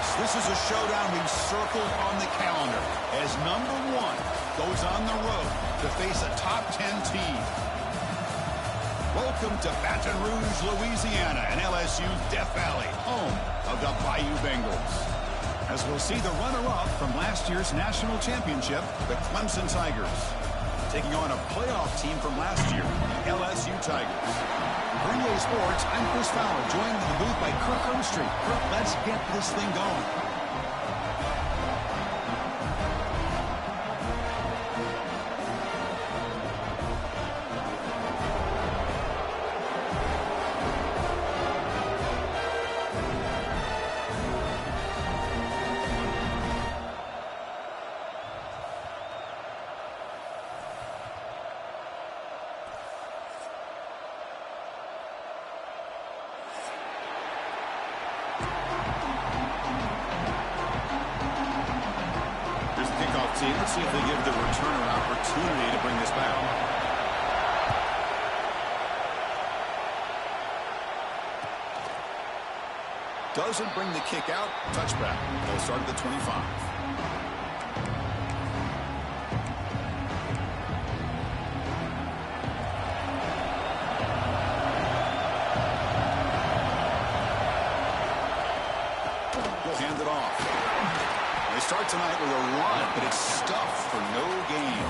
fans, this is a showdown we've circled on the calendar as number 1 goes on the road to face a top 10 team. Welcome to Baton Rouge, Louisiana, and LSU's Death Valley, home of the Bayou Bengals. As we'll see the runner-up from last year's national championship, the Clemson Tigers, taking on a playoff team from last year, the LSU Tigers. For Ncaa Sports, I'm Chris Fowler, joined in the booth by Kirk Hermstreet. Kirk, let's get this thing going. Let's see if they give the returner an opportunity to bring this back. Doesn't bring the kick out. Touchback. They'll start at the 25. We'll hand it off. They start tonight with a run, but it's stuffed for no gain.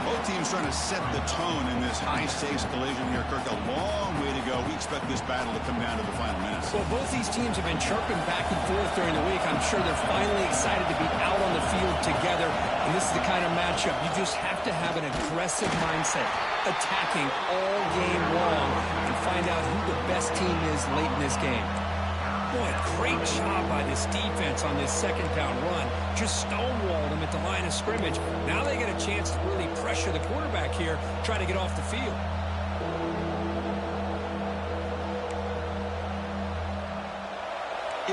Both teams trying to set the tone in this high-stakes collision here, Kirk. A long way to go. We expect this battle to come down to the final minutes. Well, both these teams have been chirping back and forth during the week. I'm sure they're finally excited to be out on the field together. And this is the kind of matchup you just have to have an aggressive mindset, attacking all game long, and find out who the best team is late in this game. Boy, great job by this defense on this second-down run. Just stonewalled them at the line of scrimmage. Now they get a chance to really pressure the quarterback here, try to get off the field.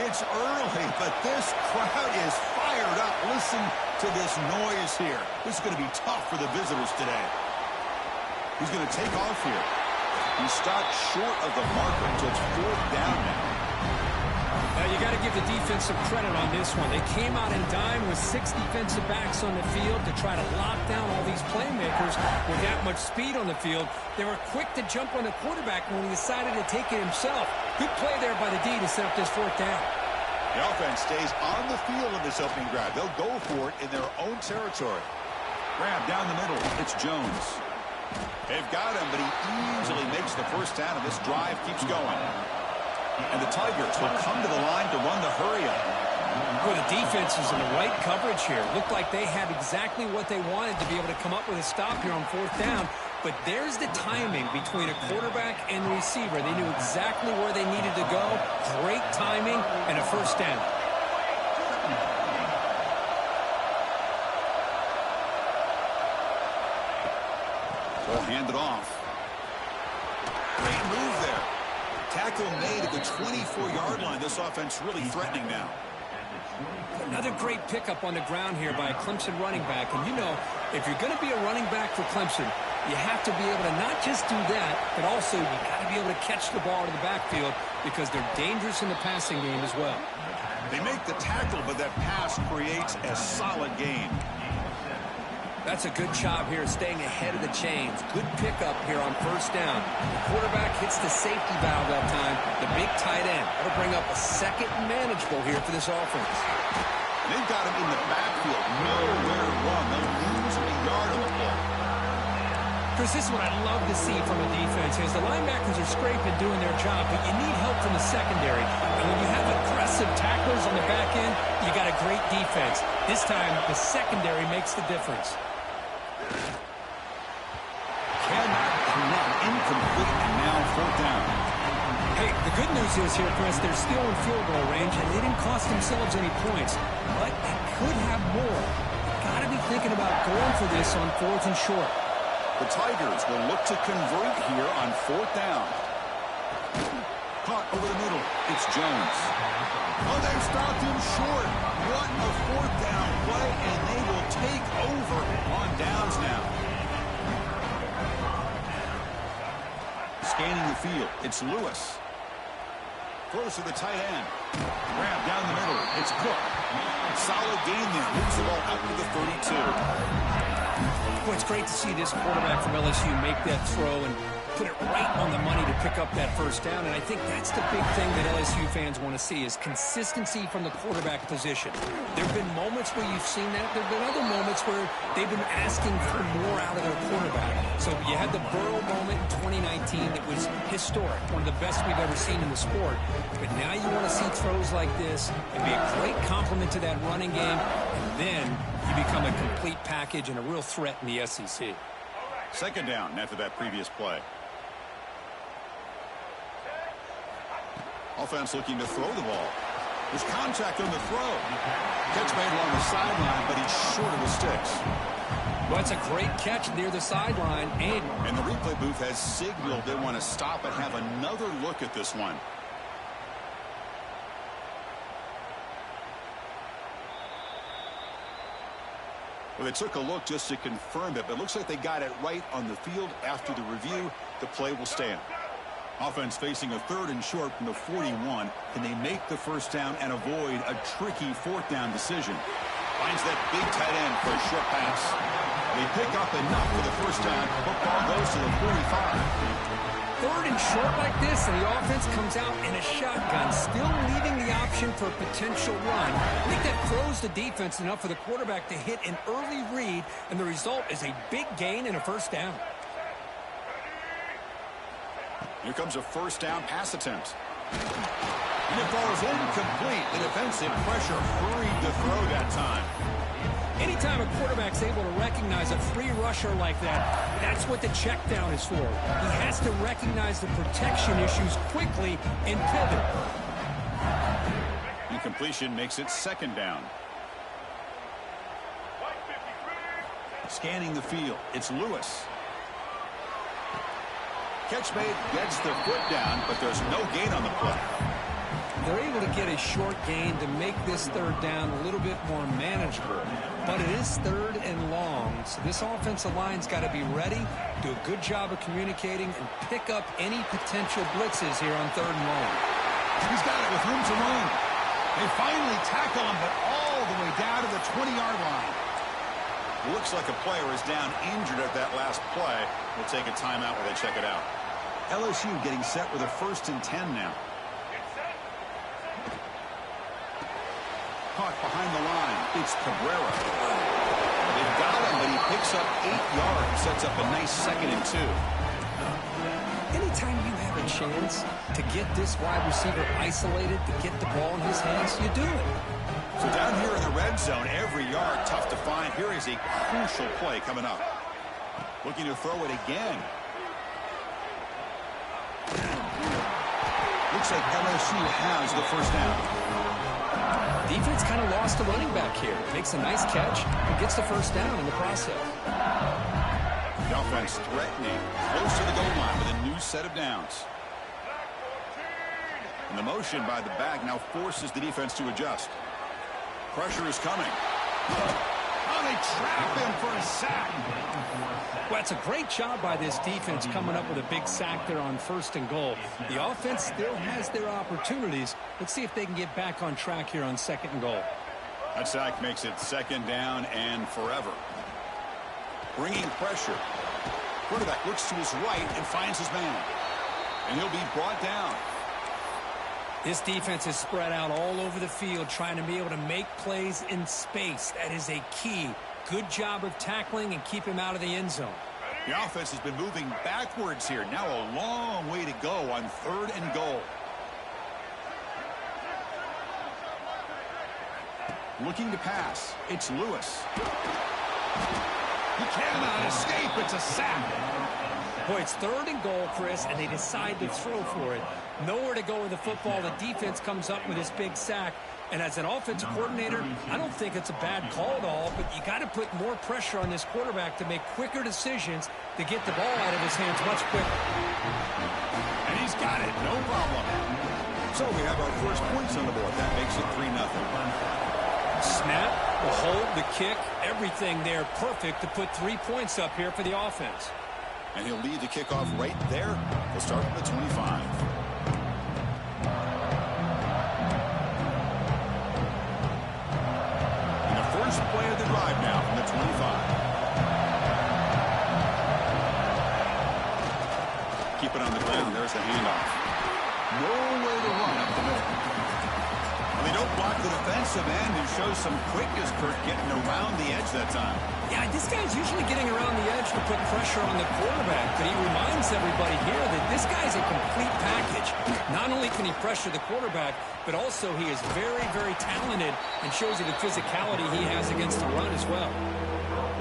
It's early, but this crowd is fired up. Listen to this noise here. This is going to be tough for the visitors today. He's going to take off here. He stopped short of the marker, so it's 4th down now. Now, you got to give the defense some credit on this one. They came out in dime with 6 defensive backs on the field to try to lock down all these playmakers with that much speed on the field. They were quick to jump on the quarterback when he decided to take it himself. Good play there by the D to set up this 4th down. The offense stays on the field in this opening drive. They'll go for it in their own territory. Grab down the middle. It's Jones. They've got him, but he easily makes the first down, and this drive keeps going. And the Tigers will come to the line to run the hurry-up. Well, the defense is in the right coverage here. Looked like they had exactly what they wanted to be able to come up with a stop here on 4th down. But there's the timing between a quarterback and the receiver. They knew exactly where they needed to go. Great timing and a first down. They'll hand it off. Great move there. Tackle made at the 24-yard line. This offense really threatening now. Another great pickup on the ground here by a Clemson running back. And you know, if you're going to be a running back for Clemson, you have to be able to not just do that, but also you got to be able to catch the ball in the backfield because they're dangerous in the passing game as well. They make the tackle, but that pass creates a solid gain. That's a good job here staying ahead of the chains. Good pickup here on first down. The quarterback hits the safety valve that time. The big tight end. That'll bring up a second and manageable here for this offense. They've got him in the backfield. Nowhere to run. They'll lose a yard on the play. Chris, this is what I love to see from a defense is the linebackers are scraping doing their job, but you need help from the secondary. And when you have aggressive tacklers on the back end, you got a great defense. This time, the secondary makes the difference. Cannot connect. Incomplete, and now 4th down. Hey, the good news is here, Chris, they're still in field goal range, and they didn't cost themselves any points. But they could have more. Got to be thinking about going for this on 4th and short. The Tigers will look to convert here on 4th down. Caught over the middle. It's Jones. Oh, they've stopped him short. What a 4th down play, and they will take over on downs now. Scanning the field, it's Lewis. Throws to the tight end. Grab down the middle. It's Cook. Solid gain there. Moves the ball out to the 32. Well, it's great to see this quarterback from LSU make that throw and put it right on the money to pick up that first down. And I think that's the big thing that LSU fans want to see is consistency from the quarterback position. There have been moments where you've seen that. There have been other moments where they've been asking for more out of their quarterback. So you had the Burrow moment in 2019 that was historic, one of the best we've ever seen in the sport. But now you want to see throws like this and be a great complement to that running game. And then you become a complete package and a real threat in the SEC. Second down after that previous play. Offense looking to throw the ball. There's contact on the throw. Catch made along the sideline, but he's short of the sticks. Well, it's a great catch near the sideline. And the replay booth has signaled they want to stop and have another look at this one. Well, they took a look just to confirm it, but it looks like they got it right on the field. After the review, the play will stand. Offense facing a 3rd and short from the 41. Can they make the first down and avoid a tricky 4th down decision? Finds that big tight end for a short pass. They pick up enough for the first down. Football goes to the 45. 3rd and short like this, and the offense comes out in a shotgun, still leaving the option for a potential run. I think that throws the defense enough for the quarterback to hit an early read, and the result is a big gain and a first down. Here comes a first down pass attempt. And it falls incomplete. The defensive pressure hurried to throw that time. Anytime a quarterback's able to recognize a free rusher like that, that's what the check down is for. He has to recognize the protection issues quickly and pivot. Incompletion makes it second down. Scanning the field, it's Lewis. Catch made, gets the foot down, but there's no gain on the play. They're able to get a short gain to make this 3rd down a little bit more manageable. But it is 3rd and long, so this offensive line's got to be ready, do a good job of communicating, and pick up any potential blitzes here on 3rd and long. He's got it with room to run. They finally tackle him, but all the way down to the 20-yard line. Looks like a player is down injured at that last play. We'll take a timeout while they check it out. LSU getting set with a 1st and 10 now. Caught behind the line. It's Cabrera. They've got him, but he picks up 8 yards. Sets up a nice 2nd and 2. Anytime you have a chance to get this wide receiver isolated, to get the ball in his hands, you do it. So down here in the red zone, every yard tough to find. Here is a crucial play coming up. Looking to throw it again. Looks like LSU has the first down. Defense kind of lost the running back here. Makes a nice catch and gets the first down in the process. The offense threatening, close to the goal line with a new set of downs. And the motion by the back now forces the defense to adjust. Pressure is coming. Oh, they trap him for a sack. Well, it's a great job by this defense coming up with a big sack there on 1st and goal. The offense still has their opportunities. Let's see if they can get back on track here on 2nd and goal. That sack makes it 2nd down and forever. Bringing pressure. Quarterback looks to his right and finds his man. And he'll be brought down. This defense is spread out all over the field, trying to be able to make plays in space. That is a key. Good job of tackling and keep him out of the end zone. The offense has been moving backwards here. Now a long way to go on 3rd and goal. Looking to pass. It's Lewis. He cannot escape. It's a sack. Boy, it's 3rd and goal, Chris, and they decide to throw for it. Nowhere to go with the football. The defense comes up with this big sack. And as an offensive coordinator, I don't think it's a bad call at all, but you got to put more pressure on this quarterback to make quicker decisions to get the ball out of his hands much quicker. And he's got it, no problem. So we have our first points on the board. That makes it 3-0. Snap, the hold, the kick, everything there perfect to put 3 points up here for the offense. And he'll lead the kickoff right there. We'll start from the 25. First play of the drive now from the 25. Keep it on the ground. There's the handoff. Nowhere to run up the middle. Well, they don't block the defensive end and show some quickness, Kurt, getting around the edge that time. Yeah, this guy's usually getting around the edge to put pressure on the quarterback, but he reminds everybody here that this guy's a complete package. Not only can he pressure the quarterback, but also he is very, very talented and shows you the physicality he has against the run as well.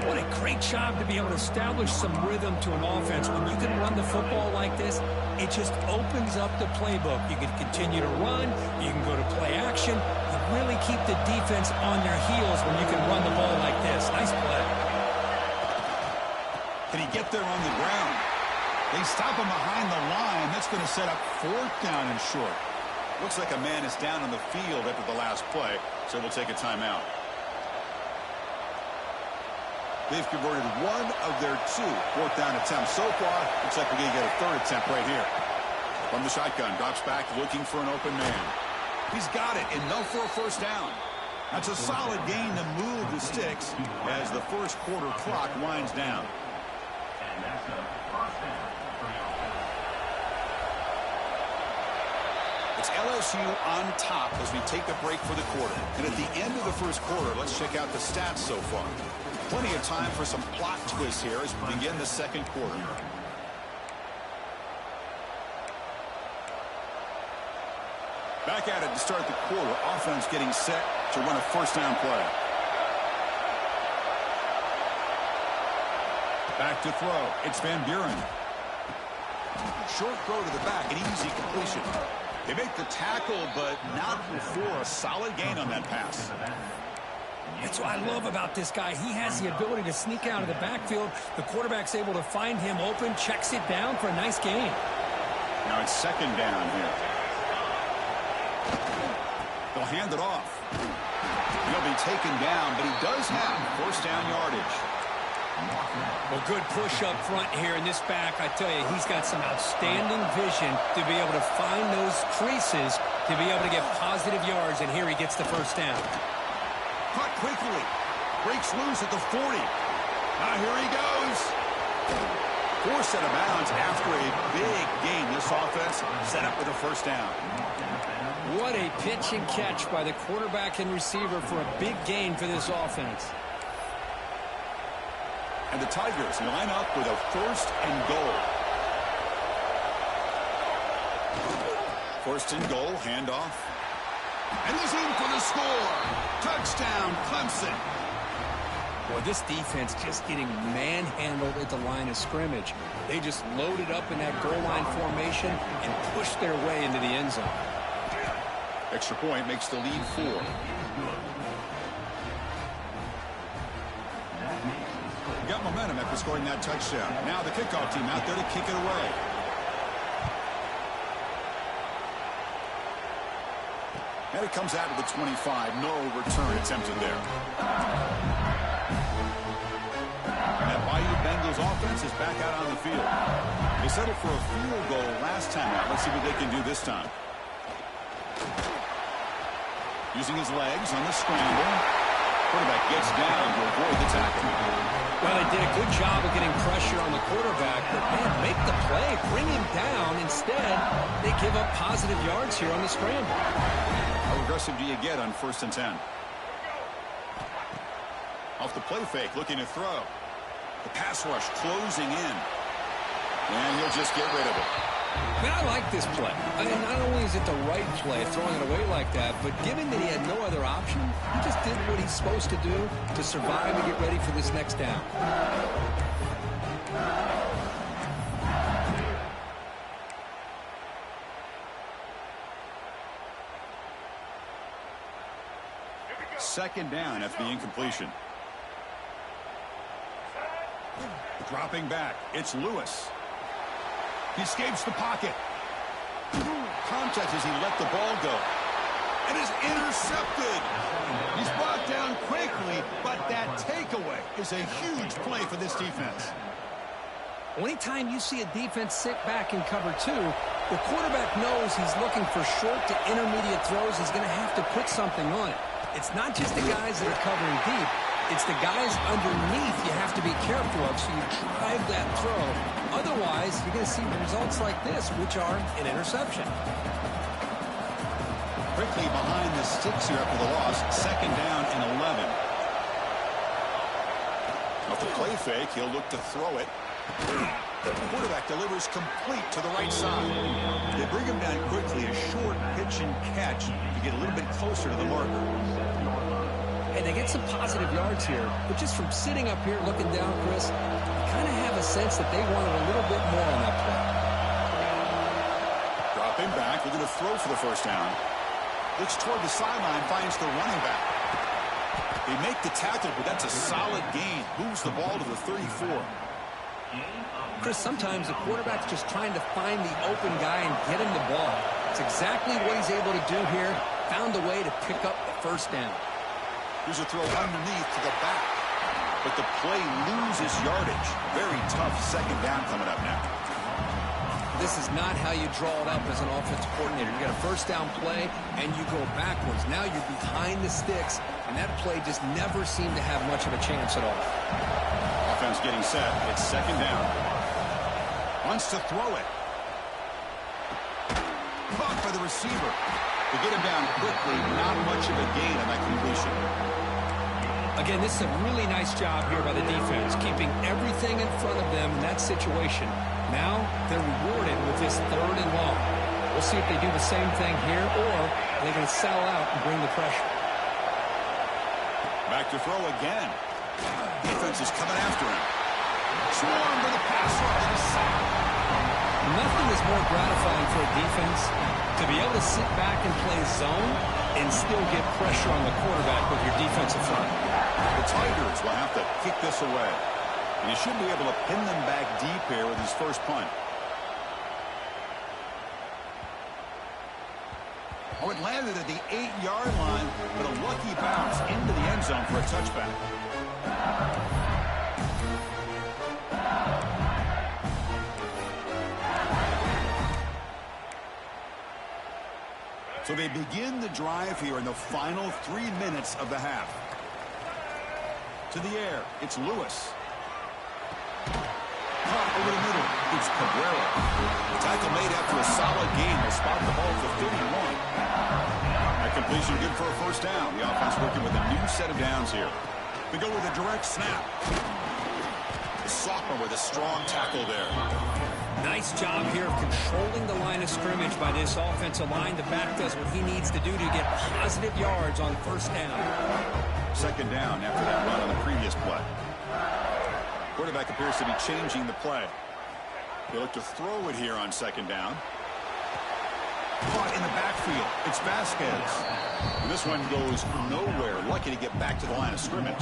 What a great job to be able to establish some rhythm to an offense. When you can run the football like this, it just opens up the playbook. You can continue to run. You can go to play action. You really keep the defense on their heels when you can run the ball like this. Nice play. Can he get there on the ground? They stop him behind the line. That's going to set up 4th down and short. Looks like a man is down on the field after the last play, so we'll take a timeout. They've converted 1 of their 2 4th down attempts so far. Looks like we're going to get a 3rd attempt right here. From the shotgun, drops back looking for an open man. He's got it, enough for a 1st down. That's a solid gain to move the sticks as the first quarter clock winds down. It's LSU on top as we take a break for the quarter. And at the end of the first quarter, let's check out the stats so far. Plenty of time for some plot twists here as we begin the second quarter. Back at it to start the quarter. Offense getting set to run a 1st down play. Back to throw. It's Van Buren. Short throw to the back. An easy completion. They make the tackle, but not before a solid gain on that pass. That's what I love about this guy. He has the ability to sneak out of the backfield. The quarterback's able to find him open, checks it down for a nice gain. Now it's 2nd down here. They'll hand it off. He'll be taken down, but he does have 1st down yardage. Well, good push up front here in this back. I tell you, he's got some outstanding vision to be able to find those creases to be able to get positive yards, and here he gets the 1st down. Caught quickly. Breaks loose at the 40. Now here he goes. Forced out of bounds after a big gain. This offense set up with a 1st down. What a pitch and catch by the quarterback and receiver for a big gain for this offense. And the Tigers line up with a 1st and goal. 1st and goal, handoff. And he's in for the score. Touchdown, Clemson. Boy, this defense just getting manhandled at the line of scrimmage. They just loaded up in that goal line formation and pushed their way into the end zone. Extra point makes the lead 4. Got momentum after scoring that touchdown. Now the kickoff team out there to kick it away. And it comes out to the 25. No return attempted there. That Bayou Bengals offense is back out on the field. They settled for a field goal last time out. Let's see what they can do this time. Using his legs on the scramble. Quarterback gets down to avoid the tackle. Well, they did a good job of getting pressure on the quarterback, but man, make the play, bring him down. Instead, they give up positive yards here on the scramble. How aggressive do you get on 1st and 10? Off the play fake, looking to throw. The pass rush closing in. And he'll just get rid of it. Man, I like this play. I mean, not only is it the right play, throwing it away like that, but given that he had no other option, he just did what he's supposed to do to survive and get ready for this next down. Second down after the incompletion. Dropping back, it's Lewis. He escapes the pocket. Contact as he let the ball go. And is intercepted. He's brought down quickly, but that takeaway is a huge play for this defense. Anytime you see a defense sit back in cover 2, the quarterback knows he's looking for short to intermediate throws. He's going to have to put something on it. It's not just the guys that are covering deep. It's the guys underneath you have to be careful of, so you drive that throw. Otherwise, you're going to see results like this, which are an interception. Quickly behind the sticks here after the loss. Second down and 11. Off the play fake, he'll look to throw it. The quarterback delivers complete to the right side. They bring him down quickly, a short pitch and catch to get a little bit closer to the marker. And they get some positive yards here, but just from sitting up here looking down, Chris, you kind of have a sense that they wanted a little bit more on that play. Dropping back, looking to throw for the first down. Looks toward the sideline, finds the running back. They make the tackle, but that's a solid gain. Moves the ball to the 34. Chris, sometimes the quarterback's just trying to find the open guy and get him the ball. It's exactly what he's able to do here. Found a way to pick up the first down. Here's a throw underneath to the back. But the play loses yardage. Very tough second down coming up now. This is not how you draw it up as an offensive coordinator. You got a first down play, and you go backwards. Now you're behind the sticks, and that play just never seemed to have much of a chance at all. Offense getting set. It's second down. Wants to throw it. Caught by the receiver. To get him down quickly, not much of a gain on that completion. Again, this is a really nice job here by the defense, keeping everything in front of them in that situation. Now they're rewarded with this third and long. We'll see if they do the same thing here, or are they going to sell out and bring the pressure. Back to throw again. Defense is coming after him. Swarm to the pass rush and a sack. Nothing is more gratifying for a defense to be able to sit back and play zone and still get pressure on the quarterback with your defensive front. The Tigers will have to kick this away. And he should be able to pin them back deep here with his first punt. Oh, it landed at the 8-yard line, but a lucky bounce into the end zone for a touchback. So they begin the drive here in the final 3 minutes of the half. To the air, it's Lewis. Caught over the middle, it's Cabrera. The tackle made after a solid gain will spot the ball for 31. That completion good for a first down. The offense working with a new set of downs here. They go with a direct snap. The sophomore with a strong tackle there. Nice job here of controlling the line of scrimmage by this offensive line. The back does what he needs to do to get positive yards on first down. Second down after that run on the previous play. Quarterback appears to be changing the play. They look to throw it here on second down. Caught in the backfield. It's Vasquez. And this one goes nowhere. Lucky to get back to the line of scrimmage.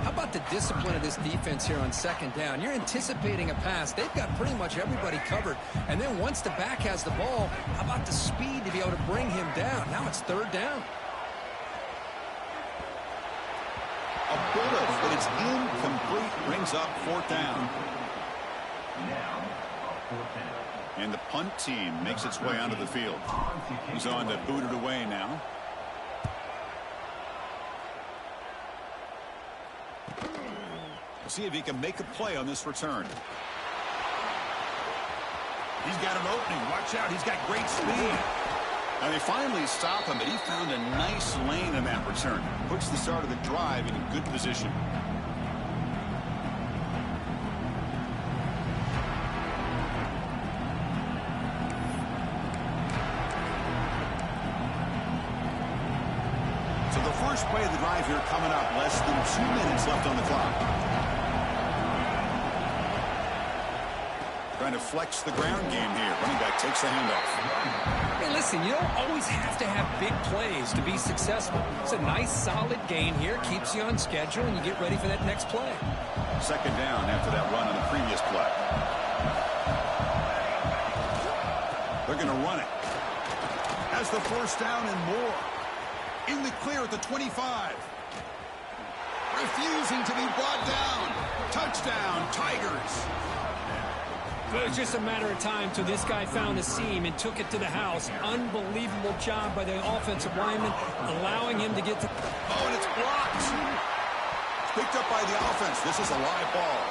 How about the discipline of this defense here on second down? You're anticipating a pass. They've got pretty much everybody covered. And then once the back has the ball, how about the speed to be able to bring him down? Now it's third down. A bullet, but it's incomplete. Brings up fourth down. And the punt team makes its way onto the field. He's on to boot it away now. We'll see if he can make a play on this return. He's got an opening. Watch out. He's got great speed. And they finally stop him, but he found a nice lane in that return. Puts the start of the drive in a good position. So the first play of the drive here coming up. Less than 2 minutes left on the clock. Trying to flex the ground game here. Running back takes the handoff. Hey, listen, you don't always have to have big plays to be successful. It's a nice, solid gain here. Keeps you on schedule, and you get ready for that next play. Second down after that run on the previous play. They're going to run it. Has the first down and more. In the clear at the 25. Refusing to be brought down. Touchdown, Tigers. Well, it was just a matter of time till this guy found a seam and took it to the house. Unbelievable job by the offensive lineman, allowing him to get to... Oh, and it's blocked. Picked up by the offense. This is a live ball.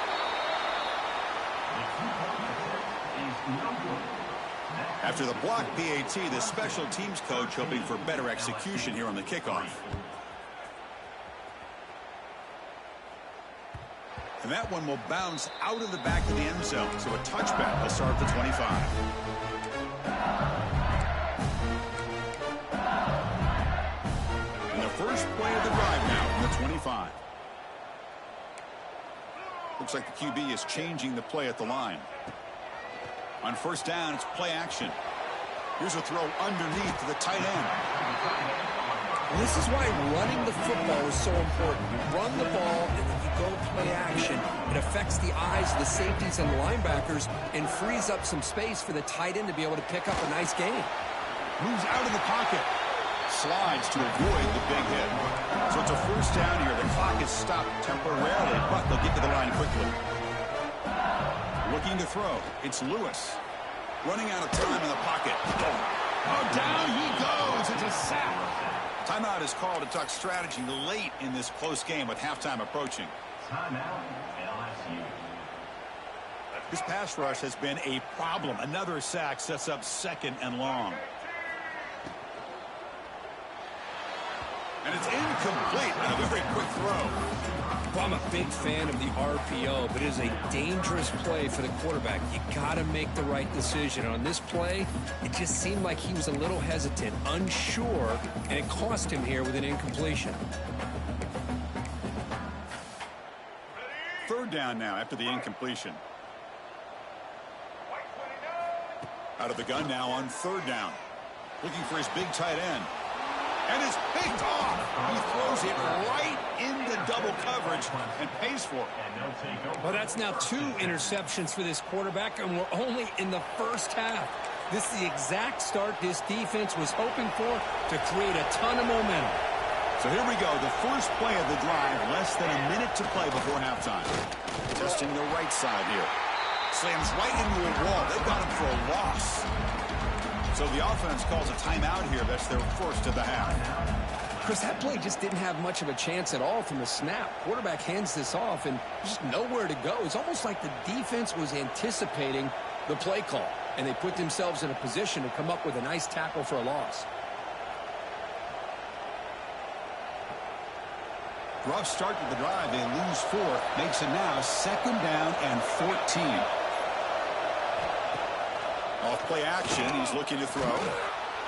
After the block PAT, the special teams coach hoping for better execution here on the kickoff. And that one will bounce out of the back of the end zone. So a touchback will start at the 25. And the first play of the drive now in the 25. Looks like the QB is changing the play at the line. On first down, it's play action. Here's a throw underneath to the tight end. This is why running the football is so important. You run the ball, and then you go play action. It affects the eyes of the safeties and the linebackers and frees up some space for the tight end to be able to pick up a nice gain. Moves out of the pocket. Slides to avoid the big hit. So it's a first down here. The clock is stopped temporarily, but they'll get to the line quickly. Looking to throw. It's Lewis. Running out of time in the pocket. Oh, down he goes. It's a sack. Timeout is called to talk strategy late in this close game with halftime approaching. Timeout, LSU. This pass rush has been a problem. Another sack sets up second and long. And it's incomplete on a very quick throw. Well, I'm a big fan of the RPO, but it is a dangerous play for the quarterback. You got to make the right decision. On this play, it just seemed like he was a little hesitant, unsure, and it cost him here with an incompletion. Third down now after the incompletion. Out of the gun now on third down. Looking for his big tight end. And it's picked off. He throws it right into double coverage and pays for it. Well, that's now 2 interceptions for this quarterback, and we're only in the first half. This is the exact start this defense was hoping for to create a ton of momentum. So here we go. The first play of the drive, less than a minute to play before halftime. Testing the right side here. Slams right into a wall. They've got him for a loss. So the offense calls a timeout here. That's their first of the half. Chris, that play just didn't have much of a chance at all from the snap. Quarterback hands this off and just nowhere to go. It's almost like the defense was anticipating the play call, and they put themselves in a position to come up with a nice tackle for a loss. Rough start to the drive. They lose 4. Makes it now second down and 14. Off play action, he's looking to throw.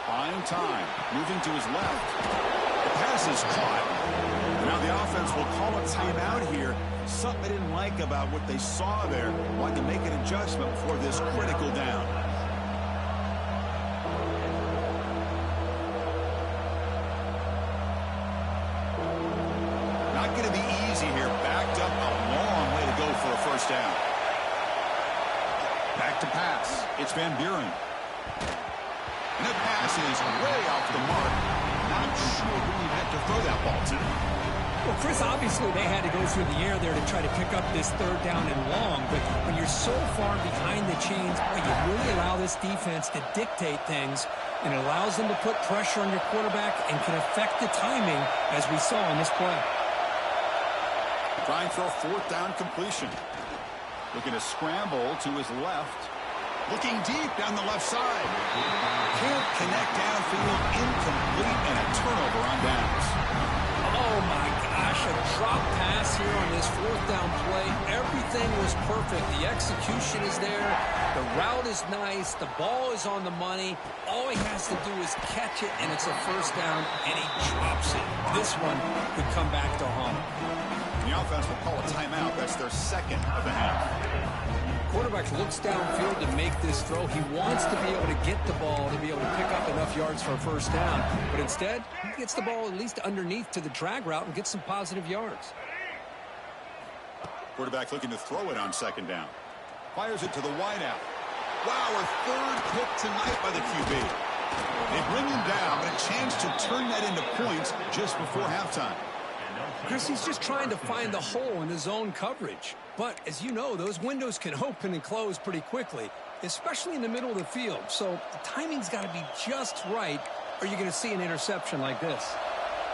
Buying time, moving to his left. The pass is caught. Now the offense will call a timeout here. Something they didn't like about what they saw there. Wanted to make an adjustment before this critical down. Not going to be easy here. Backed up a long way to go for a first down. Back to pass. It's Van Buren. And that pass is way off the mark. Not sure who he had to throw that ball to. Well, Chris, obviously they had to go through the air there to try to pick up this third down and long. But when you're so far behind the chains, boy, you really allow this defense to dictate things. And it allows them to put pressure on your quarterback and can affect the timing, as we saw in this play. Trying for a fourth down completion. Looking to scramble to his left. Looking deep down the left side. Can't connect downfield. Incomplete and a turnover on downs. Oh, my gosh. A drop pass here on this fourth down play. Everything was perfect. The execution is there. The route is nice. The ball is on the money. All he has to do is catch it, and it's a first down, and he drops it. This one could come back to haunt him. The offense will call a timeout. That's their second of the half. Quarterback looks downfield to make this throw. He wants to be able to get the ball to be able to pick up enough yards for a first down. But instead, he gets the ball at least underneath to the drag route and gets some positive yards. Quarterback looking to throw it on second down. Fires it to the wideout. Wow, a third pick tonight by the QB. They bring him down, but a chance to turn that into points just before halftime. Chris, he's just trying to find the hole in his own coverage. But, as you know, those windows can open and close pretty quickly, especially in the middle of the field. So the timing's got to be just right, or you're going to see an interception like this.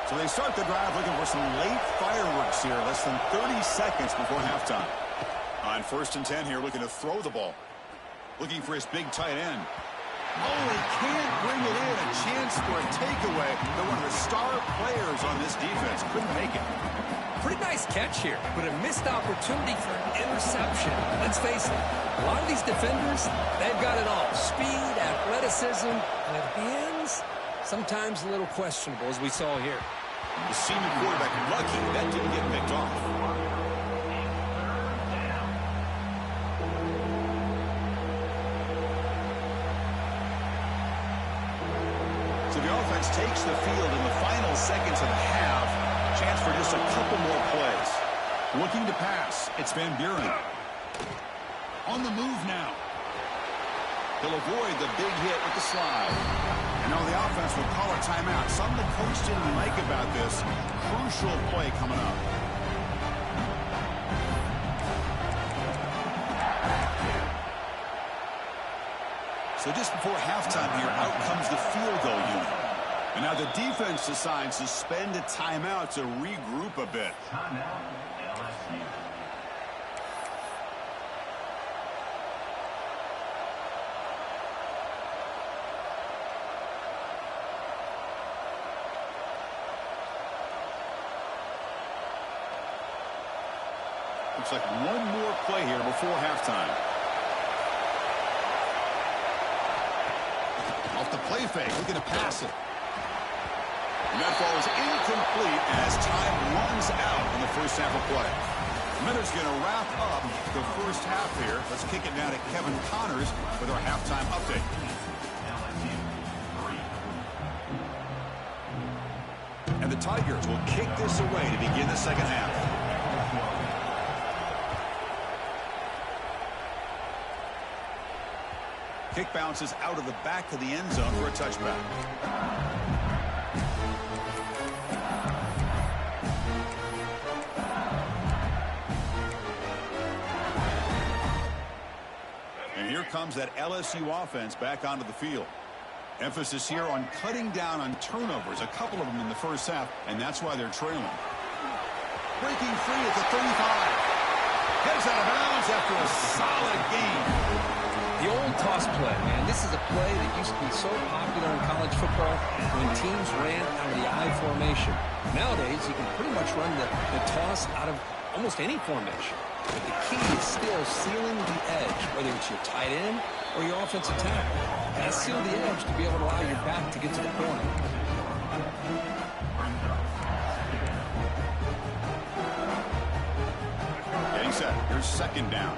So they start the drive looking for some late fireworks here, less than 30 seconds before halftime. On 1st and 10 here, looking to throw the ball. Looking for his big tight end. Oh, he can't bring it in. A chance for a takeaway. They're one of the star players on this defense. Couldn't make it. Pretty nice catch here, but a missed opportunity for an interception. Let's face it, a lot of these defenders, they've got it all. Speed, athleticism, and hands, sometimes a little questionable, as we saw here. The senior quarterback lucky that didn't get picked off. So the offense takes the field in the final seconds of the half. Chance for just a couple more plays. Looking to pass. It's Van Buren. On the move now. He'll avoid the big hit with the slide. And now the offense will call a timeout. Something the coach didn't like about this. Crucial play coming up. So just before halftime here, out comes the field goal unit. And now the defense decides to spend a timeout to regroup a bit. Timeout, LSU. Looks like one more play here before halftime. Off the play fake, looking to pass it. And that ball is incomplete as time runs out in the first half of play. Miller's going to wrap up the first half here. Let's kick it down to Kevin Connors with our halftime update. And the Tigers will kick this away to begin the second half. Kick bounces out of the back of the end zone for a touchback. And here comes that LSU offense back onto the field. Emphasis here on cutting down on turnovers, a couple of them in the first half, and that's why they're trailing. Breaking free at the 35. Heads out of bounds after a solid game. The old toss play, man. This is a play that used to be so popular in college football when teams ran out of the I formation. Nowadays, you can pretty much run the toss out of almost any formation. But the key is still sealing the edge, whether it's your tight end or your offensive tackle. You gotta seal the edge to be able to allow your back to get to the corner. Getting set. Here's second down.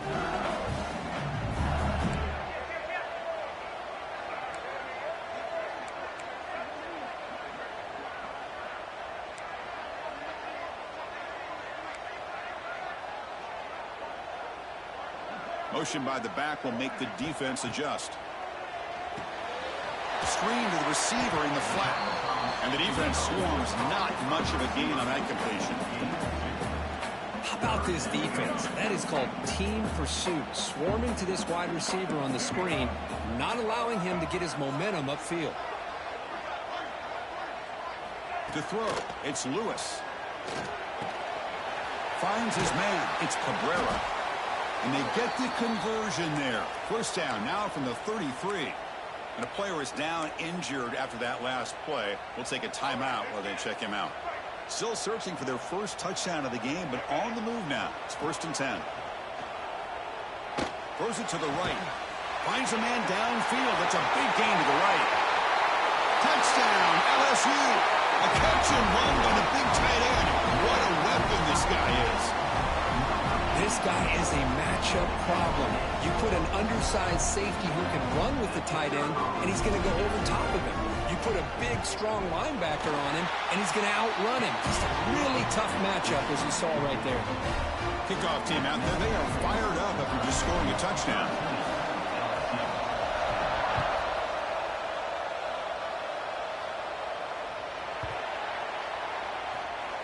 Motion by the back will make the defense adjust. Screen to the receiver in the flat. And the defense swarms. Not much of a gain on that completion. How about this defense? That is called team pursuit. Swarming to this wide receiver on the screen, not allowing him to get his momentum upfield. To throw, it's Lewis. Finds his man. It's Cabrera. And they get the conversion there. First down now from the 33. And a player is down injured after that last play. We'll take a timeout while they check him out. Still searching for their first touchdown of the game, but on the move now. It's 1st and 10. Throws it to the right. Finds a man downfield. That's a big gain to the right. Touchdown, LSU. A catch and run by the big tight end. What a weapon this guy is. This guy is a matchup problem. You put an undersized safety who can run with the tight end, and he's going to go over top of him. You put a big, strong linebacker on him, and he's going to outrun him. Just a really tough matchup, as you saw right there. Kickoff team out there. They are fired up after just scoring a touchdown.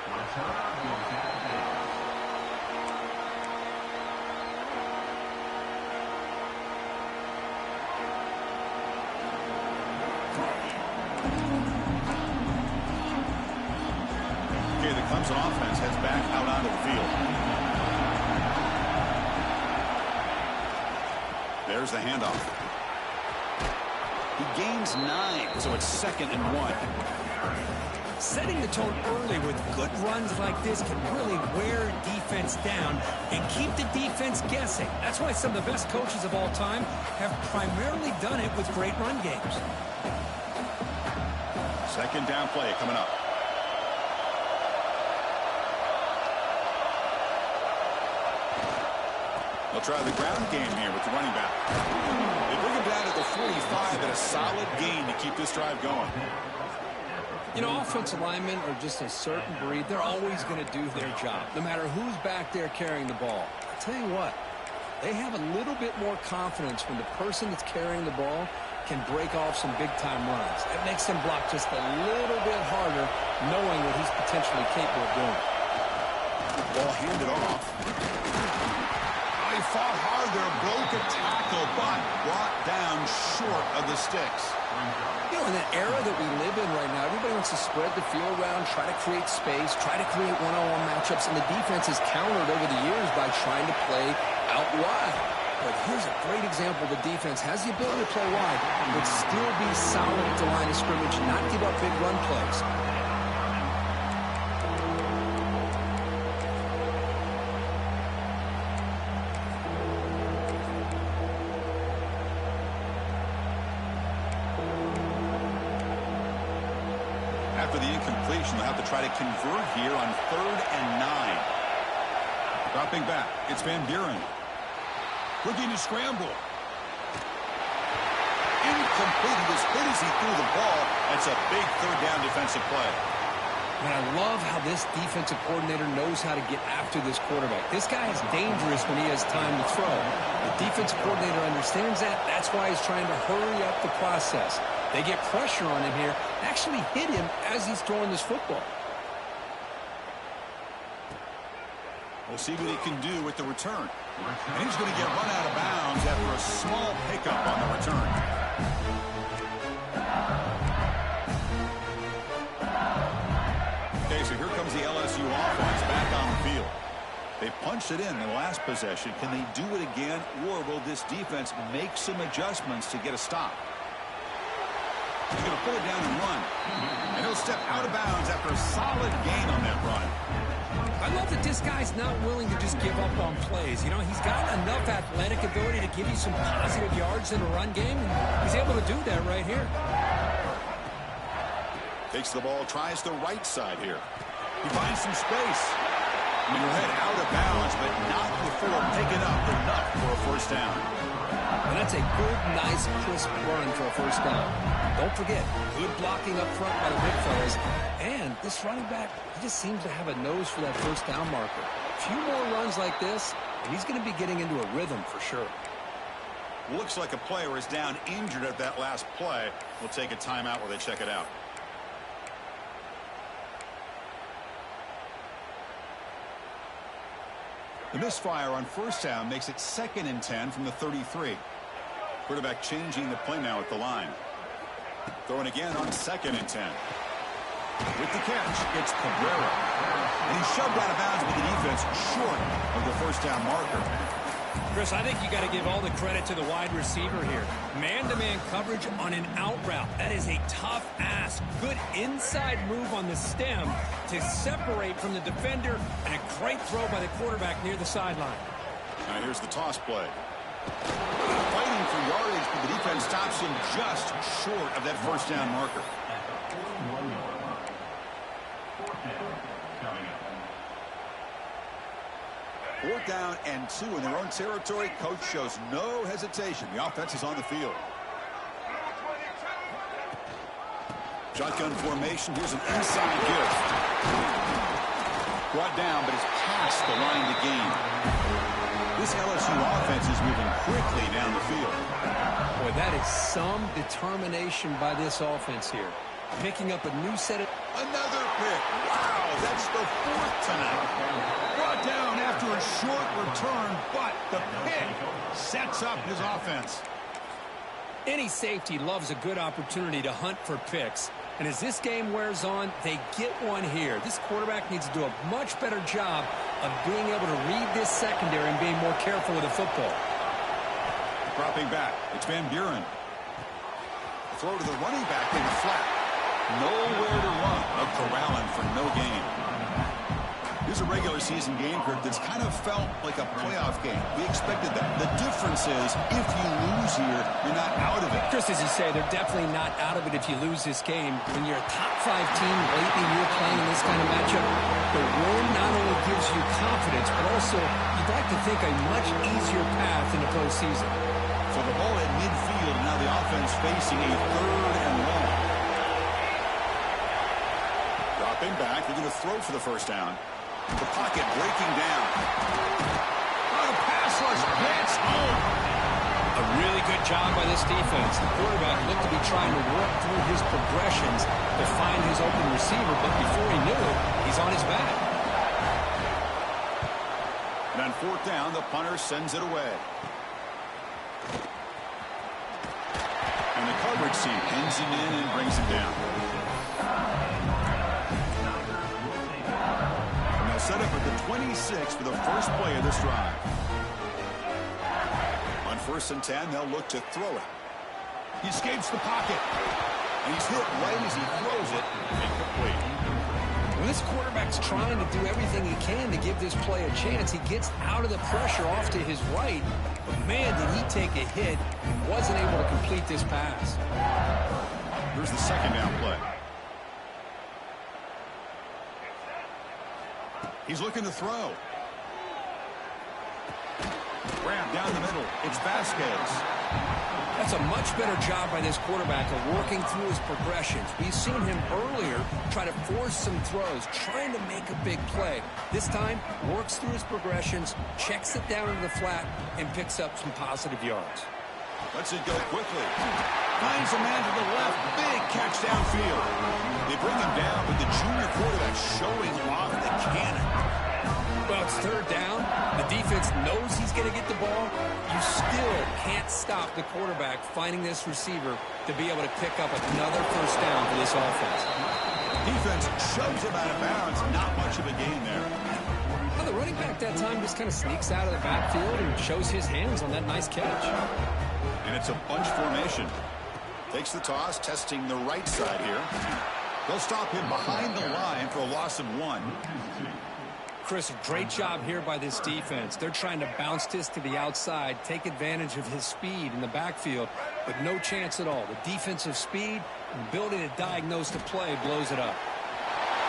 Okay, the Clemson offense heads back out onto the field. There's the handoff. He gains 9, so it's 2nd and 1. Setting the tone early with good runs like this can really wear defense down and keep the defense guessing. That's why some of the best coaches of all time have primarily done it with great run games. 2nd down play coming up. They'll try the ground game here with the running back. They bring him down to the 45 at a solid gain to keep this drive going. You know, offensive linemen are just a certain breed. They're always going to do their job, no matter who's back there carrying the ball. I'll tell you what, they have a little bit more confidence when the person that's carrying the ball can break off some big-time runs. It makes them block just a little bit harder, knowing what he's potentially capable of doing. Ball handed off. He fought hard there, broke a tackle, but brought down short of the sticks. You know, in that era that we live in right now, everybody wants to spread the field around, try to create space, try to create one-on-one matchups, and the defense has countered over the years by trying to play out wide. But here's a great example. The defense has the ability to play wide, but still be solid at the line of scrimmage, not give up big run plays. After the incompletion, they'll have to try to convert here on 3rd and 9. Dropping back, it's Van Buren. Looking to scramble. Incomplete. He was hit as he threw the ball. That's a big 3rd down defensive play. And I love how this defensive coordinator knows how to get after this quarterback. This guy is dangerous when he has time to throw. The defensive coordinator understands that. That's why he's trying to hurry up the process. They get pressure on him here, actually hit him as he's throwing this football. We'll see what he can do with the return. And he's going to get run out of bounds after a small pickup on the return. Okay, so here comes the LSU offense back on the field. They punched it in the last possession. Can they do it again, or will this defense make some adjustments to get a stop? He's going to pull it down and run. And he'll step out of bounds after a solid gain on that run. I love that this guy's not willing to just give up on plays. You know, he's got enough athletic ability to give you some positive yards in a run game, and he's able to do that right here. Takes the ball, tries the right side here. He finds some space. I mean, he'll head out of bounds, but not before picking up enough for a 1st down. And that's a good, nice, crisp run for a 1st down. Don't forget, good blocking up front by the big fellas. And this running back, he just seems to have a nose for that 1st down marker. A few more runs like this, and he's going to be getting into a rhythm for sure. Looks like a player is down injured at that last play. We'll take a timeout while they check it out. The misfire on 1st down makes it 2nd and 10 from the 33. Quarterback changing the play now at the line. Throwing again on 2nd and 10. With the catch, it's Cabrera. And he's shoved out of bounds with the defense short of the 1st down marker. Chris, I think you got to give all the credit to the wide receiver here. Man-to-man coverage on an out route. That is a tough ask. Good inside move on the stem to separate from the defender, and a great throw by the quarterback near the sideline. Now here's the toss play. Fighting for yardage, but the defense stops him just short of that 1st down marker. 4th down and 2 in their own territory. Coach shows no hesitation. The offense is on the field. Shotgun formation. Here's an inside gift. Brought down, but it's past the line to gain. This LSU offense is moving quickly down the field. Boy, that is some determination by this offense here. Picking up a new set of... Another pick. Wow, that's the fourth tonight. Brought down after a short return, but the pick sets up his offense. Any safety loves a good opportunity to hunt for picks. And as this game wears on, they get one here. This quarterback needs to do a much better job of being able to read this secondary and being more careful with the football. Dropping back, it's Van Buren. Throw to the running back in the flat. Nowhere to run. A corralling for no gain. Here's a regular season game, Kurt, that's kind of felt like a playoff game. We expected that. The difference is, if you lose here, you're not out of it. Just as you say, they're definitely not out of it if you lose this game. When you're a top-5 team late in the year playing in this kind of matchup, the win not only gives you confidence, but also you'd like to think a much easier path in the postseason. So the ball at midfield, and now the offense facing a 3rd and long. Dropping back, they're going to throw for the first down. The pocket breaking down. Oh, the pass rush gets home. A really good job by this defense. The quarterback looked to be trying to work through his progressions to find his open receiver, but before he knew it, he's on his back. And on 4th down, the punter sends it away. And the coverage team pins him in and brings him down. Now set up at the 26 for the first play of this drive. On 1st and 10, they'll look to throw it. He escapes the pocket. And he's hit right as he throws it. Incomplete. When this quarterback's trying to do everything he can to give this play a chance, he gets out of the pressure off to his right. But man, did he take a hit and wasn't able to complete this pass. Here's the 2nd down play. He's looking to throw. Grab down the middle. It's Vasquez. That's a much better job by this quarterback of working through his progressions. We've seen him earlier try to force some throws, trying to make a big play. This time, works through his progressions, checks it down into the flat, and picks up some positive yards. Lets it go quickly. Finds a man to the left. Big catch downfield. They bring him down, but the junior quarterback showing off the cannon. Well, it's 3rd down. The defense knows he's going to get the ball. You still can't stop the quarterback finding this receiver to be able to pick up another 1st down for this offense. Defense shoves him out of bounds. Not much of a gain there. Well, the running back that time just kind of sneaks out of the backfield and shows his hands on that nice catch. And it's a bunch formation. Takes the toss, testing the right side here. They'll stop him behind the line for a loss of 1. Chris, a great job here by this defense. They're trying to bounce this to the outside, take advantage of his speed in the backfield, but no chance at all. The defensive speed and ability to diagnose the play blows it up.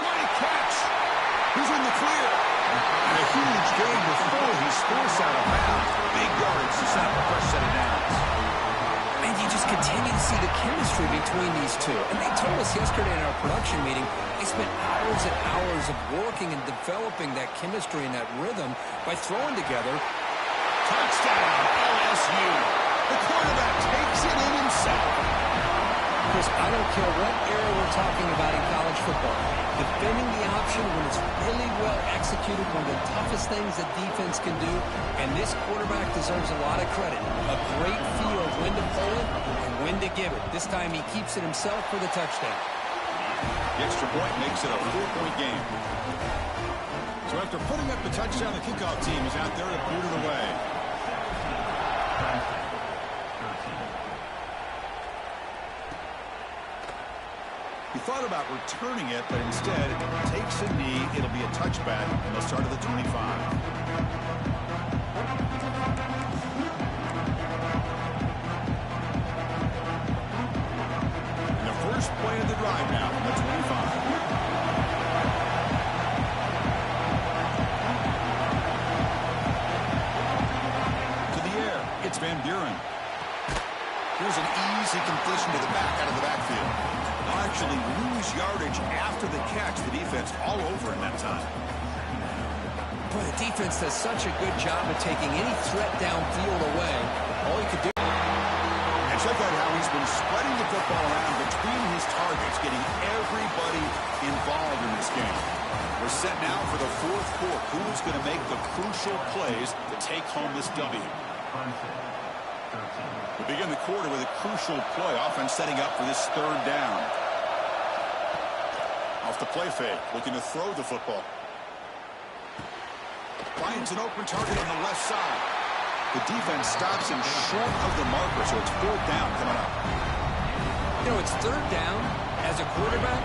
Great catch! He's in the clear. And a huge gain before he's forced out of bounds. Big yards to set up the first set of downs. And you just continue to see the chemistry between these two. And they told us yesterday in our production meeting, they spent hours and hours of working and developing that chemistry and that rhythm by throwing together. Touchdown, LSU. The quarterback takes it in himself. Chris, I don't care what era we're talking about in college football. Defending the option when it's really well executed, one of the toughest things that defense can do, and this quarterback deserves a lot of credit. A great feel of when to pull it and when to give it. This time he keeps it himself for the touchdown. The extra point makes it a 4-point game. So after putting up the touchdown, the kickoff team is out there to boot it away. He thought about returning it, but instead takes a knee. It'll be a touchback, and they'll start at the 25. And the first play of the drive now from the 25. To the air, it's Van Buren. Here's an easy completion to the back out of the backfield. They'll actually lose yardage after the catch. The defense all over in that time. Boy, the defense does such a good job of taking any threat downfield away. All you could do. It's Check out how he's been spreading the football around between his targets, getting everybody involved in this game. We're set now for the fourth quarter. Who's going to make the crucial plays to take home this W? We begin the quarter with a crucial play. Offense setting up for this third down. Off the play fake, looking to throw the football. Finds an open target on the left side. The defense stops him short of the marker, so it's fourth down coming up. You know, it's third down. As a quarterback,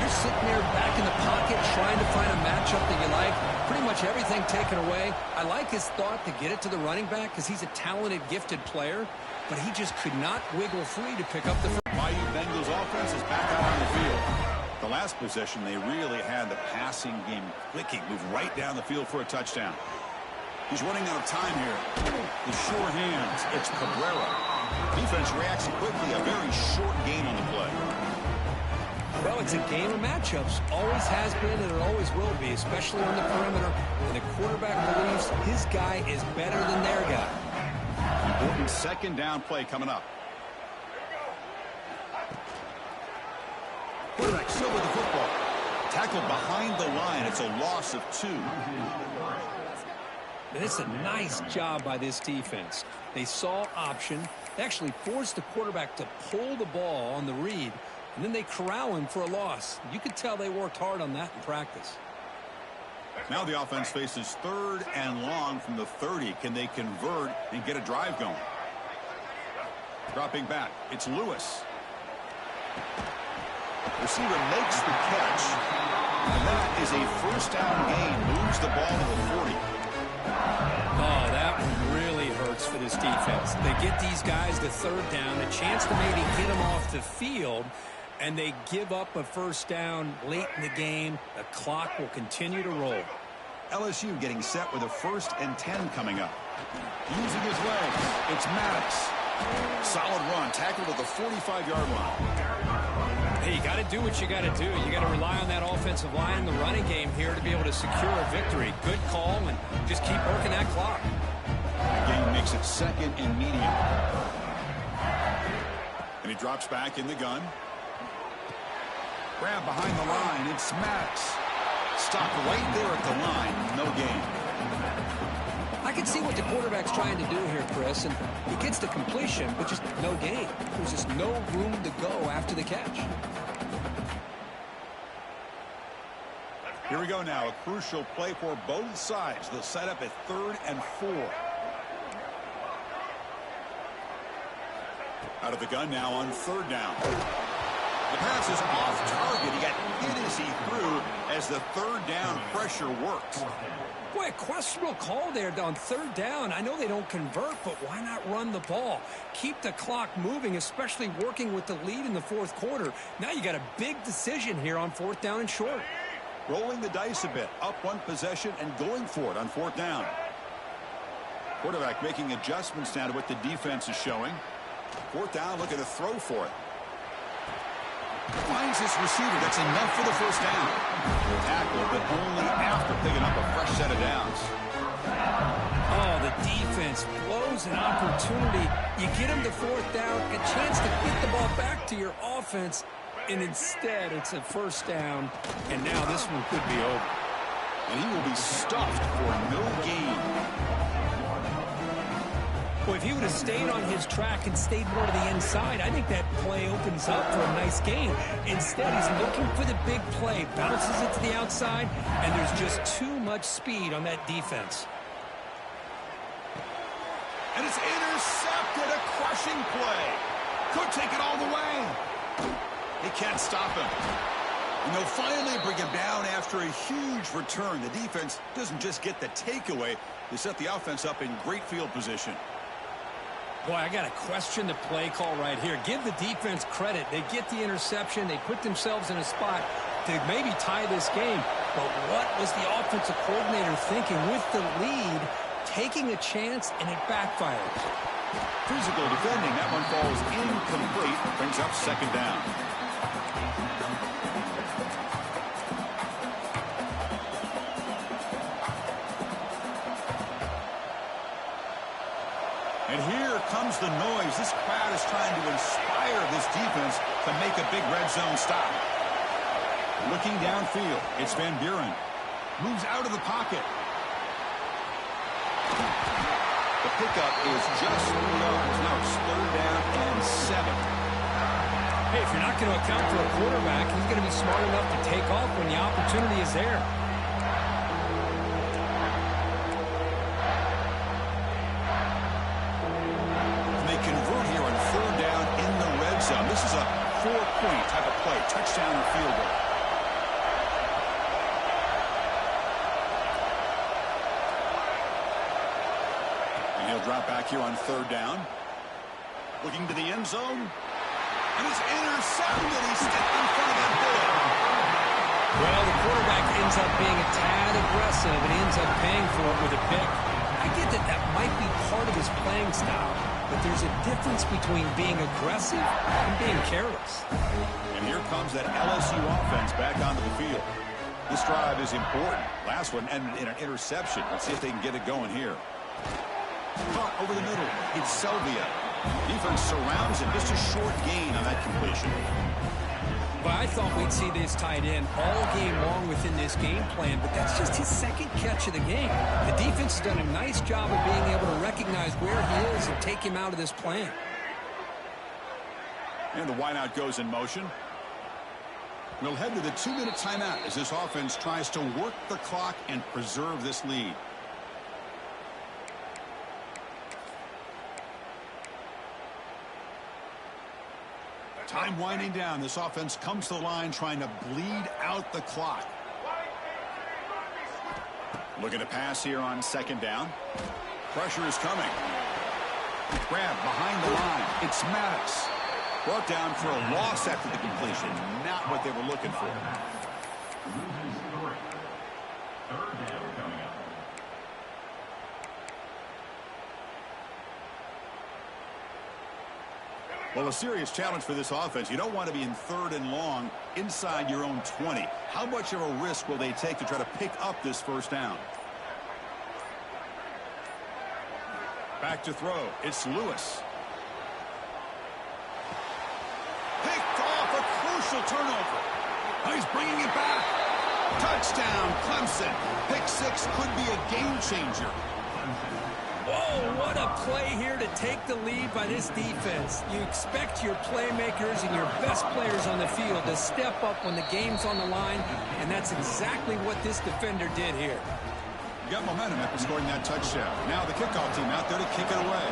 you're sitting there back in the pocket trying to find a matchup that you like. Pretty much everything taken away. I like his thought to get it to the running back because he's a talented, gifted player, but he just could not wiggle free to pick up the first. Bayou Bengals offense is back out on the field. The last possession, they really had the passing game clicking. Move right down the field for a touchdown. He's running out of time here. The sure hands. It's Cabrera. Defense reacts quickly. A very short gain on the play. Well, it's a game of matchups. Always has been and it always will be, especially on the perimeter. And the quarterback believes his guy is better than their guy. Important second down play coming up. Quarterback still with the football. Tackled behind the line. It's a loss of 2. And it's a nice job by this defense. They saw option. They actually forced the quarterback to pull the ball on the read, and then they corral him for a loss. You could tell they worked hard on that in practice. Now the offense faces third and long from the 30. Can they convert and get a drive going? Dropping back. It's Lewis. Receiver makes the catch. And that is a first down gain. Moves the ball to the 40. Oh, that one really hurts for this defense. They get these guys to third down, a chance to maybe get them off the field, and they give up a first down late in the game. The clock will continue to roll. LSU getting set with a 1st and 10 coming up. Using his legs, it's Maddox. Solid run, tackled at the 45-yard line. Hey, you got to do what you got to do. You got to rely on that offensive line in the running game here to be able to secure a victory. Good call, and just keep working that clock. The game makes it 2nd and medium. And he drops back in the gun. Grab behind the line. It's Maddox. Stopped right there at the line. No gain. I can see what the quarterback's trying to do here, Chris, and he gets the completion, but just no gain. There's just no room to go after the catch. Here we go now. A crucial play for both sides. They'll set up at 3rd and 4. Out of the gun now on 3rd down. The pass is off target. He got hit as he threw as the 3rd down pressure worked. Boy, a questionable call there on 3rd down. I know they don't convert, but why not run the ball? Keep the clock moving, especially working with the lead in the 4th quarter. Now you got a big decision here on 4th down and short. Rolling the dice a bit. Up 1 possession and going for it on 4th down. Quarterback making adjustments now to what the defense is showing. 4th down, looking to throw for it. Finds his receiver. That's enough for the first down. Tackle, but only after picking up a fresh set of downs. Oh, the defense blows an opportunity. You get him to 4th down, a chance to get the ball back to your offense, and instead it's a first down, and now this one could be over. And he will be stuffed for no gain. Well, if he would have stayed on his track and stayed more to the inside, I think that play opens up for a nice gain. Instead, he's looking for the big play, bounces it to the outside, and there's just too much speed on that defense. And it's intercepted, a crushing play. Could take it all the way. They can't stop him. And they'll finally bring him down after a huge return. The defense doesn't just get the takeaway, they set the offense up in great field position. Boy, I got to question the play call right here. Give the defense credit. They get the interception. They put themselves in a spot to maybe tie this game. But what was the offensive coordinator thinking with the lead, taking a chance, and it backfires? Physical defending. That one falls incomplete. Brings up 2nd down. And here comes the noise. This crowd is trying to inspire this defense to make a big red zone stop. Looking downfield, it's Van Buren. Moves out of the pocket. The pickup is just 3 yards. Now it's 3rd down and 7. Hey, if you're not going to account for a quarterback, he's going to be smart enough to take off when the opportunity is there. They convert here on 3rd down in the red zone. This is a 4-point type of play, touchdown or field goal. And he'll drop back here on 3rd down. Looking to the end zone. And it's intercepted. He stepped in front of that ball. Well, the quarterback ends up being a tad aggressive and ends up paying for it with a pick. I get that that might be part of his playing style, but there's a difference between being aggressive and being careless. And here comes that LSU offense back onto the field. This drive is important. Last one ended in an interception. Let's see if they can get it going here. Caught over the middle. It's Selvia. Defense surrounds him. Just a short gain on that completion. Well, I thought we'd see this tight end all game long within this game plan, but that's just his 2nd catch of the game. The defense has done a nice job of being able to recognize where he is and take him out of this plan. And the wideout goes in motion. We'll head to the 2-minute timeout as this offense tries to work the clock and preserve this lead. Time winding down. This offense comes to the line trying to bleed out the clock. Looking to pass here on 2nd down. Pressure is coming. Grab behind the line. It's Maddox. Brought down for a loss after the completion. Not what they were looking for. Well, a serious challenge for this offense. You don't want to be in 3rd and long inside your own 20. How much of a risk will they take to try to pick up this 1st down? Back to throw. It's Lewis. Picked off, a crucial turnover. Oh, he's bringing it back. Touchdown, Clemson. Pick 6 could be a game changer. Whoa, what a play here to take the lead by this defense. You expect your playmakers and your best players on the field to step up when the game's on the line, and that's exactly what this defender did here. You got momentum after scoring that touchdown. Now the kickoff team out there to kick it away.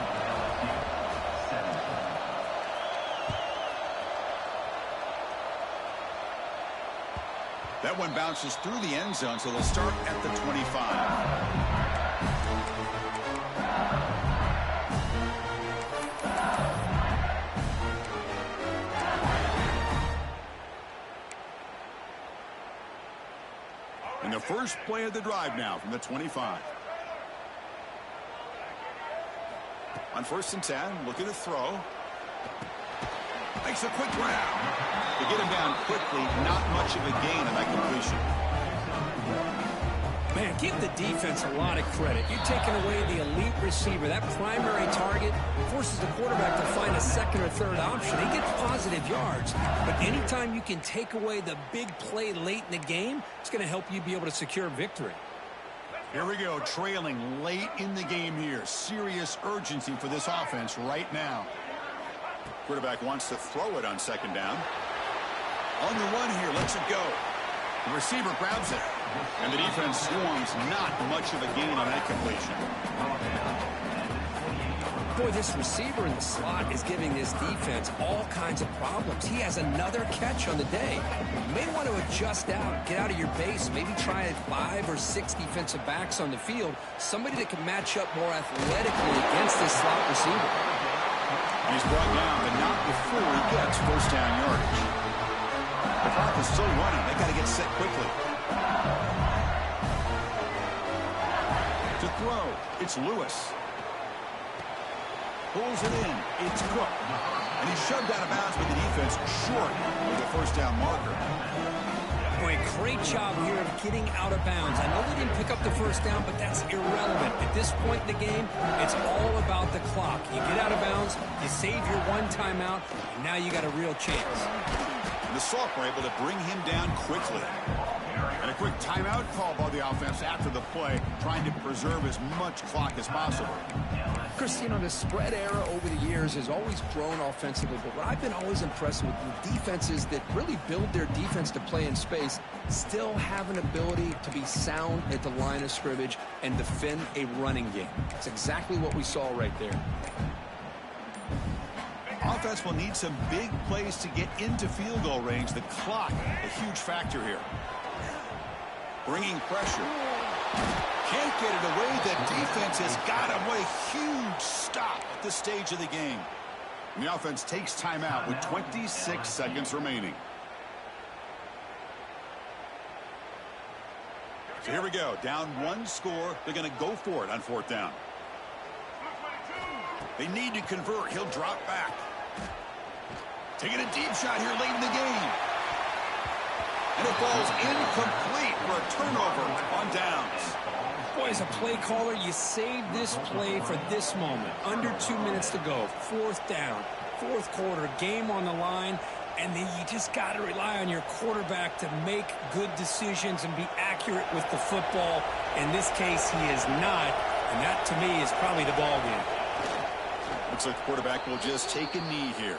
That one bounces through the end zone, so they'll start at the 25. And the first play of the drive now from the 25. On 1st and 10, looking to throw. Makes a quick grab. To get him down quickly, not much of a gain on that completion. Man, give the defense a lot of credit. You're taking away the elite receiver. That primary target forces the quarterback to find a 2nd or 3rd option. He gets positive yards, but anytime you can take away the big play late in the game, it's going to help you be able to secure victory. Here we go, trailing late in the game here. Serious urgency for this offense right now. Quarterback wants to throw it on 2nd down. On the run here, lets it go. The receiver grabs it. And the defense swarms, not much of a gain on that completion. Boy, this receiver in the slot is giving this defense all kinds of problems. He has another catch on the day. You may want to adjust out, get out of your base, maybe try 5 or 6 defensive backs on the field, somebody that can match up more athletically against this slot receiver. He's brought down, but not before he gets 1st down yardage. The clock is still running. They got to get set quickly. To throw, it's Lewis. Pulls it in. It's Cook. And he's shoved out of bounds with the defense short of the 1st down marker. Boy, great job here of getting out of bounds. I know they didn't pick up the first down, but that's irrelevant. At this point in the game, it's all about the clock. You get out of bounds, you save your one timeout, and now you got a real chance. And the Salk were able to bring him down quickly. And a quick timeout call by the offense after the play, trying to preserve as much clock as possible. Chris, you know, the spread era over the years has always grown offensively, but what I've been always impressed with defenses that really build their defense to play in space still have an ability to be sound at the line of scrimmage and defend a running game. It's exactly what we saw right there. Offense will need some big plays to get into field goal range. The clock, a huge factor here. Bringing pressure. Can't get it away. The defense has got him. What a huge stop at this stage of the game. And the offense takes timeout with 26 seconds remaining. So here we go. Down one score. They're going to go for it on fourth down. They need to convert. He'll drop back. Taking a deep shot here late in the game. And it falls incomplete for a turnover on downs. Boy, as a play caller, you save this play for this moment. Under 2 minutes to go. Fourth down. Fourth quarter. Game on the line. And then you just got to rely on your quarterback to make good decisions and be accurate with the football. In this case, he is not. And that, to me, is probably the ball game. Looks like the quarterback will just take a knee here.